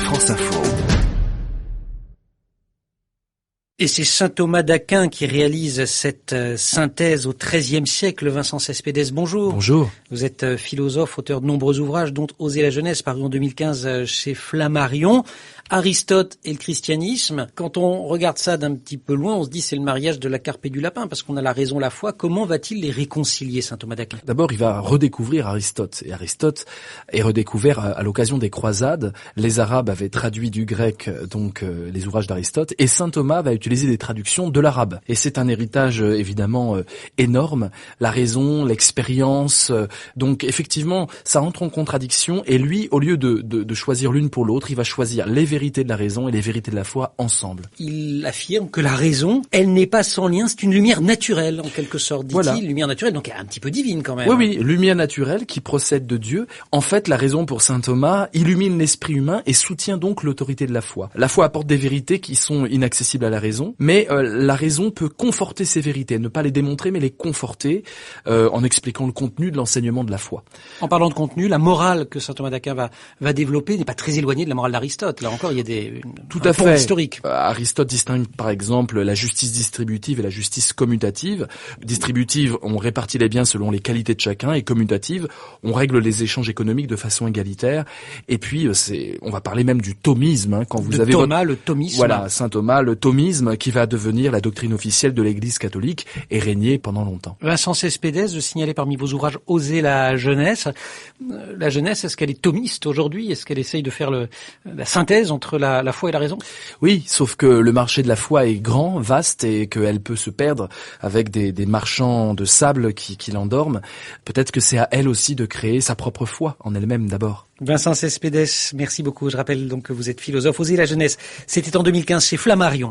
France Info. Et c'est saint Thomas d'Aquin qui réalise cette synthèse au XIIIe siècle. Vincent Cespedes, bonjour. Bonjour. Vous êtes philosophe, auteur de nombreux ouvrages, dont Oser la jeunesse, paru en 2015 chez Flammarion. Aristote et le christianisme. Quand on regarde ça d'un petit peu loin, on se dit c'est le mariage de la carpe et du lapin, parce qu'on a la raison, la foi. Comment va-t-il les réconcilier, saint Thomas d'Aquin ? D'abord, il va redécouvrir Aristote. Et Aristote est redécouvert à l'occasion des croisades. Les Arabes avaient traduit du grec donc les ouvrages d'Aristote, et saint Thomas va utiliser des traductions de l'arabe. Et c'est un héritage évidemment énorme. La raison, l'expérience. Donc effectivement, ça entre en contradiction. Et lui, au lieu de choisir l'une pour l'autre, il va choisir les vérités de la raison et les vérités de la foi ensemble. Il affirme que la raison, elle n'est pas sans lien, c'est une lumière naturelle en quelque sorte, dit-il. Voilà. Lumière naturelle, donc un petit peu divine quand même. Oui, lumière naturelle qui procède de Dieu. En fait, la raison pour saint Thomas illumine l'esprit humain et soutient donc l'autorité de la foi. La foi apporte des vérités qui sont inaccessibles à la raison, mais la raison peut conforter ces vérités, ne pas les démontrer mais les conforter en expliquant le contenu de l'enseignement de la foi. En parlant de contenu, la morale que saint Thomas d'Aquin va développer n'est pas très éloignée de la morale d'Aristote. Là encore, il y a Tout à fait. historique. Aristote distingue par exemple la justice distributive et la justice commutative. Distributive, on répartit les biens selon les qualités de chacun, et commutative, on règle les échanges économiques de façon égalitaire. Et puis on va parler même du thomisme, quand vous avez Thomas, le thomisme. Voilà, saint Thomas, le thomisme qui va devenir la doctrine officielle de l'Église catholique et régner pendant longtemps. Vincent Cespedes, signalé parmi vos ouvrages Oser la jeunesse. La jeunesse, est-ce qu'elle est thomiste aujourd'hui ? Est-ce qu'elle essaye de faire la synthèse entre la foi et la raison ? Oui, sauf que le marché de la foi est grand, vaste, et qu'elle peut se perdre avec des marchands de sable qui l'endorment. Peut-être que c'est à elle aussi de créer sa propre foi en elle-même d'abord. Vincent Cespedes, merci beaucoup. Je rappelle donc que vous êtes philosophe. Oser la jeunesse, c'était en 2015 chez Flammarion.